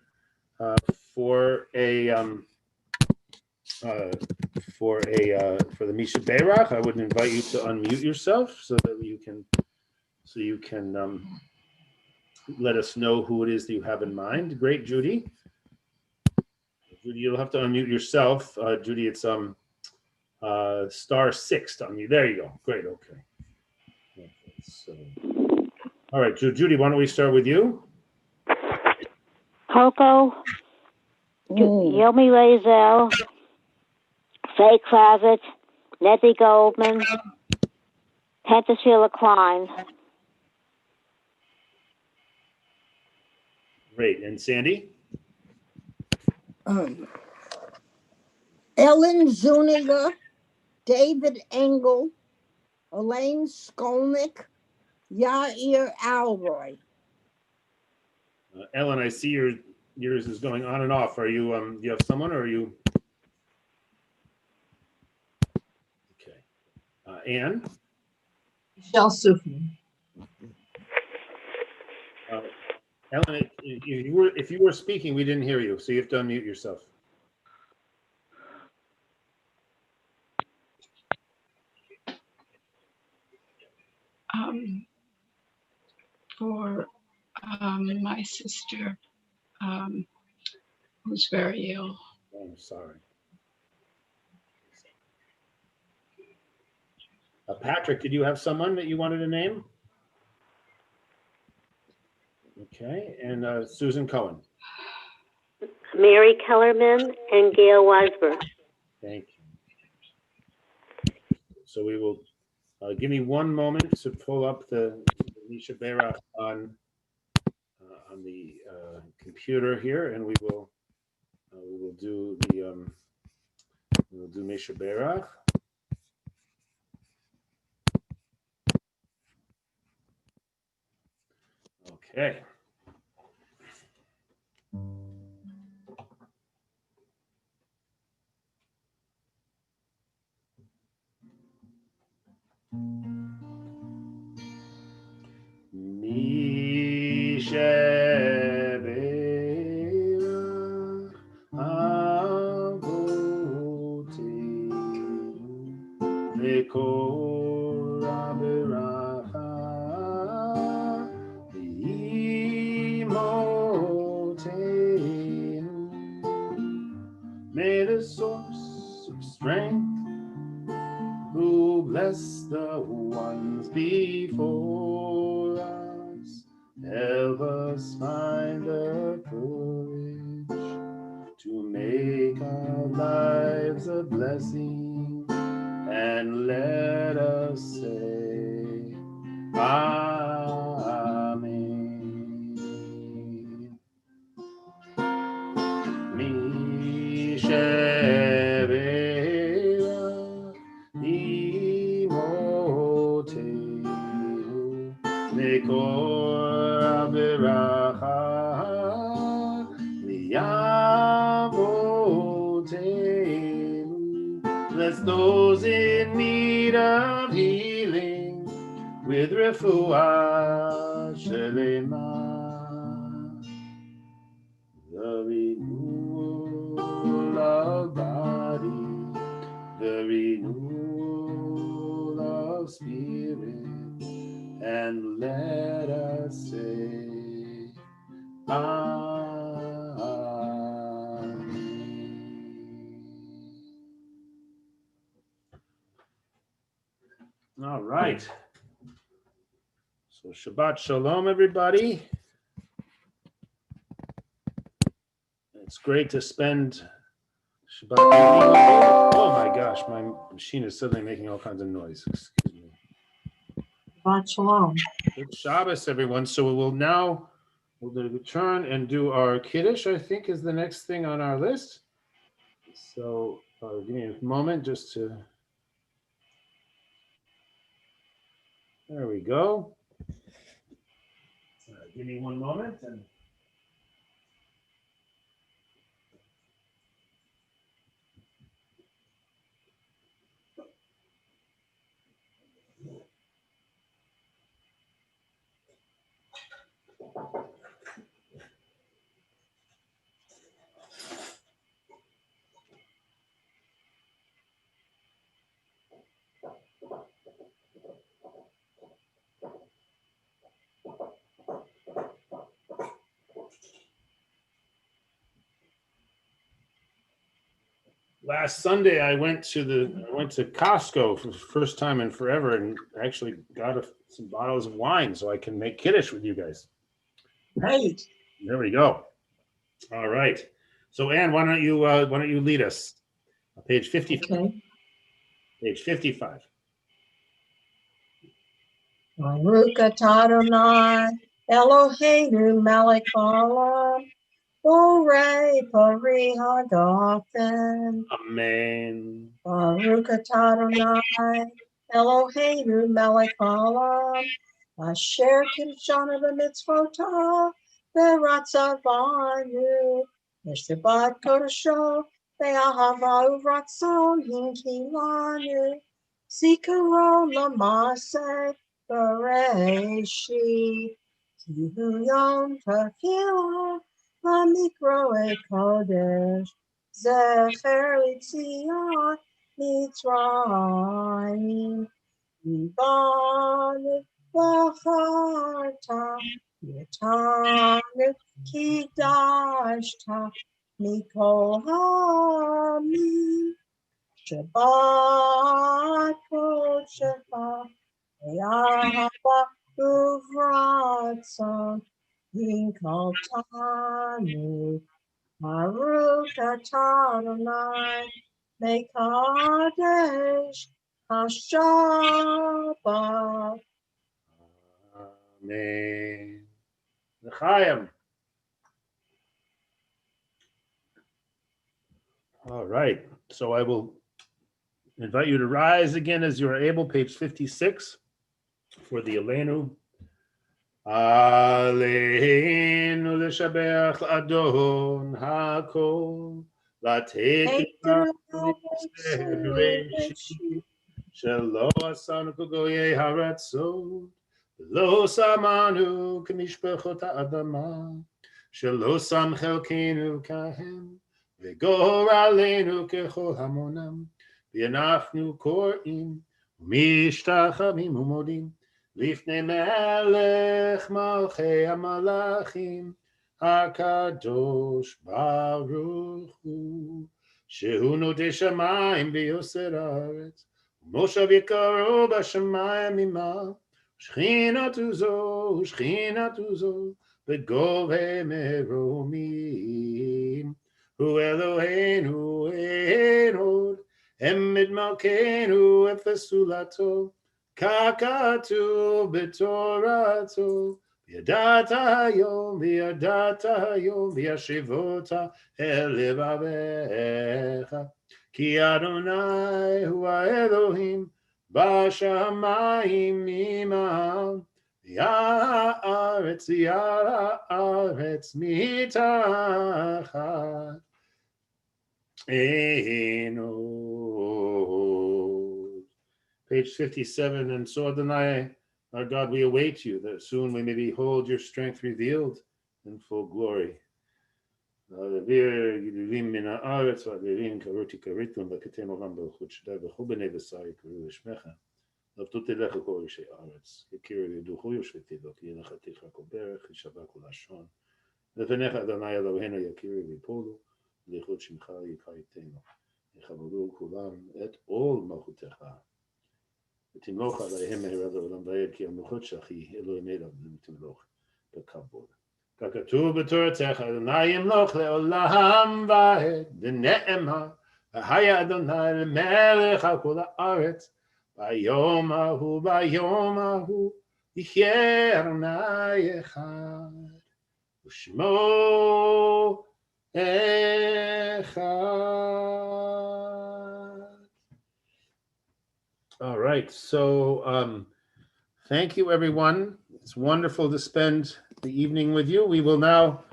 for the Misha Beirach, I would invite you to unmute yourself so that you can let us know who it is that you have in mind. Great, Judy. Judy, you'll have to unmute yourself. Judy, it's *6 to unmute. There you go. Great. Okay. So, all right, Judy, why don't we start with you? Coco, Yomi Razel, Faye Kravitz, Letty Goldman, Pentasila Klein. Great. And Sandy? Ellen Zuniga, David Engel, Elaine Skolnick, Yair Alroy. Ellen, I see yours is going on and off. Are you do you have someone, or are you? Okay. Anne? Michelle Sufman. Ellen, if you were speaking, we didn't hear you, so you have to unmute yourself. For my sister, who's very ill. Oh, I'm sorry. Patrick, did you have someone that you wanted to name? Okay, and Susan Cohen. Mary Kellerman and Gail Weisberg. Thank you. So we will give me one moment to pull up the Misha Beirach on the computer here, and we will do Misha Beirach. Okay. Misha Beirach Avoti Vekora Beracha V'imotenu. May the source of strength who bless the ones before us, help us find the courage to make our lives a blessing, and let us say Amen. Misha Beirach Imo Bless those in need of healing with refuah shelema. The renewal of body, the renewal of spirit, and let us say, Amen. All right. So Shabbat Shalom, everybody. It's great to spend Shabbat evening with you. Oh my gosh, my machine is suddenly making all kinds of noise. Excuse me. Shabbat shalom. Good Shabbos, everyone. So we'll return and do our Kiddush, I think, is the next thing on our list. So give me a moment just to, there we go. Give me one moment. And last Sunday, I went to Costco for the first time in forever and actually got some bottles of wine so I can make Kiddush with you guys. Great. There we go. All right. So Ann, why don't you lead us? Page 55. Okay. Page 55. Baruch atah Adonai Eloheinu melech haolam borei pari hagafen. Amen. Baruch atah Adonai Eloheinu melech haolam asher kiddushanu b'mitzvotav v'ratzavanu v'shabbat kodesho v'ahava uvratzon hinkilanu zikaron l'maseh Bereshi, Kihu Yom Tekilah, Hamikro Kodesh, Zecher Litzion, Mitzrayim, Yiban V'charta, Yatan Kidashta, Mikol Hamim, Shabbat Kodesh. Yahweh uvratzon hinkoltanu Baruch atah Adonai mekadesh hashabbat. Amen. L'chaim. All right. So I will invite you to rise again as you are able, page 56, for the Aleinu. Aleinu l'shabeach Adon hakol, lateiku b'reishit, shelo asanu k'goyei haratzot, lo samanu k'mishpachot ha'adama, shelo sam chelkeinu kahem, v'goraleinu k'chol hamonam, v'anachnu korim, u'mishtachamim u'modim, לפני מלך מלכי המלאכים הקדוש ברוך הוא שהוא נוטה שמיים ויוסר הארץ ומושב יקרו בשמיים ממעל שכינתו זו בגובה מרומים הוא אלוהינו אין עוד עמד מלכנו אפסו לטוב ככתוב בתורתו, וידעת היום וישיבות אל לבביך, כי אדוני הוא האלוהים בשמיים ממעל, והארץ מתחת אין עוד. Page 57, and so Adonai, our God, we await you, that soon we may behold your strength revealed in full glory. לפניך אדוני אלוהינו יכירו ויפולו, ולכבוד שמך יכירתנו. יכבדו כולם את עול מלכותך. ותמלוך עליהם מהרה לעולם ועד, כי המלכות שלך היא אלוהים אלוהים ותמלוך בכבוד. ככתוב בתורתך, אדוני ימלוך לעולם ועד, ונאמר, והיה אדוני למלך על כל הארץ, ביום ההוא יחיה אדוני אחד. ושמו אחד. All right, so thank you, everyone. It's wonderful to spend the evening with you. We will now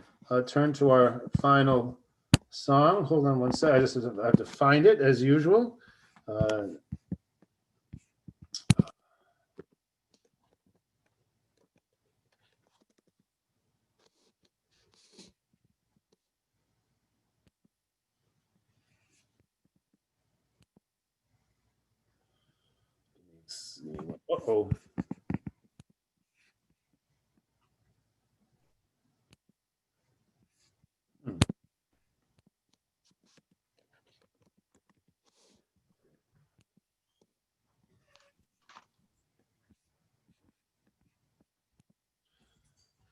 turn to our final song. Hold on one second. I just have to find it as usual. Uh-oh.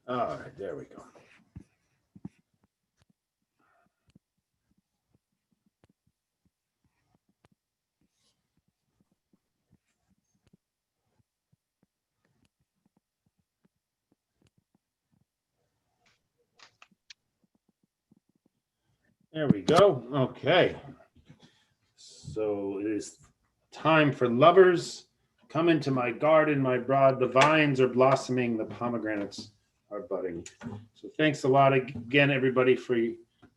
All right, there we go. There we go. Okay. So it is time for lovers. Come into my garden, my broad. The vines are blossoming, the pomegranates are budding. So thanks a lot again, everybody, for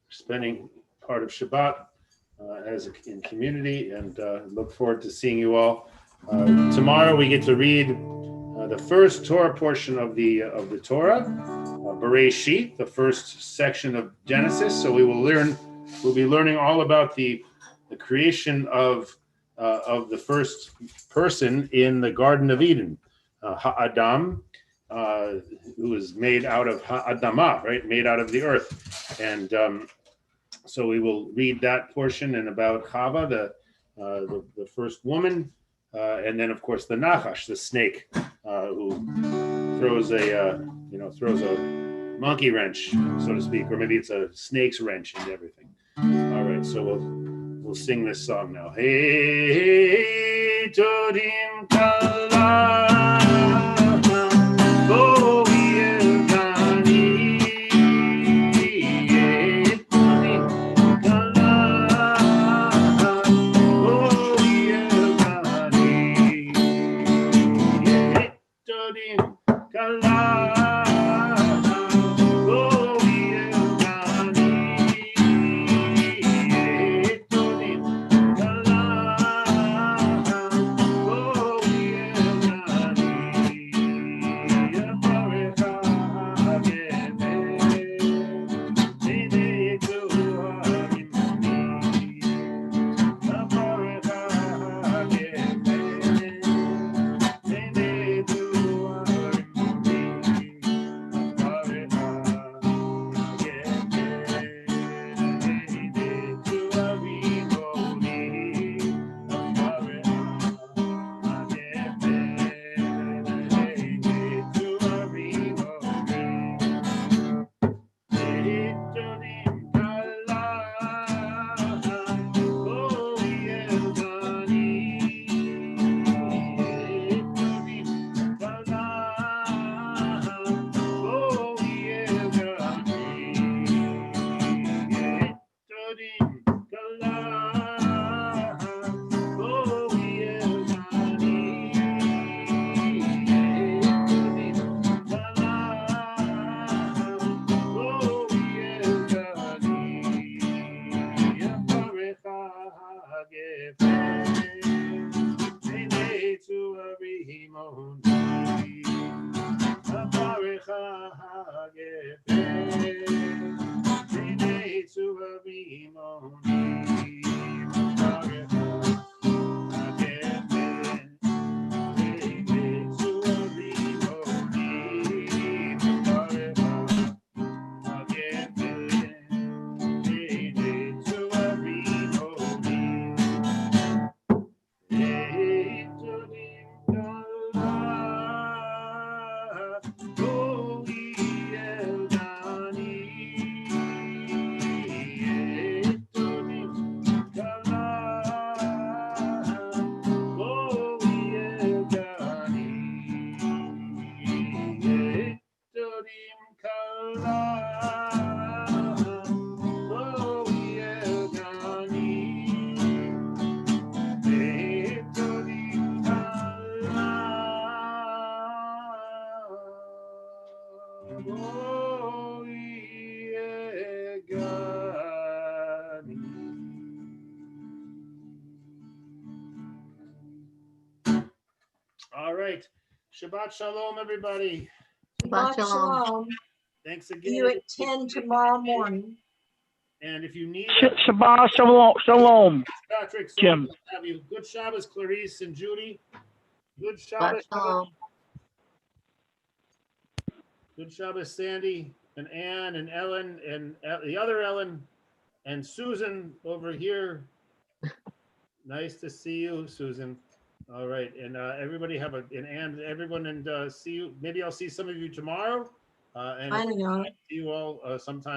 spending part of Shabbat in community, and look forward to seeing you all. Tomorrow we get to read the first Torah portion of the Torah, Bereshit, the first section of Genesis. So we'll be learning all about the creation of the first person in the Garden of Eden, Ha'adam, who was made out of Ha'adamah, right? Made out of the earth. And so we will read that portion, and about Chava, the first woman, and then of course the Nachash, the snake, who throws a monkey wrench, so to speak, or maybe it's a snake's wrench and everything. All right, so we'll sing this song now. Hey, Todim Kala. Shabbat shalom, everybody. Shabbat shalom. Thanks again. See you at 10 tomorrow morning. And if you need Shabbat shalom, shalom. Patrick, so Jim. good to have you. Good Shabbos, Clarice and Judy. Good Shabbat Shabbos. shalom. Good Shabbos, Sandy and Ann and Ellen and the other Ellen and Susan over here. Nice to see you, Susan. All right, and everybody have everyone, and see you. Maybe I'll see some of you tomorrow. And I know. see you all sometime.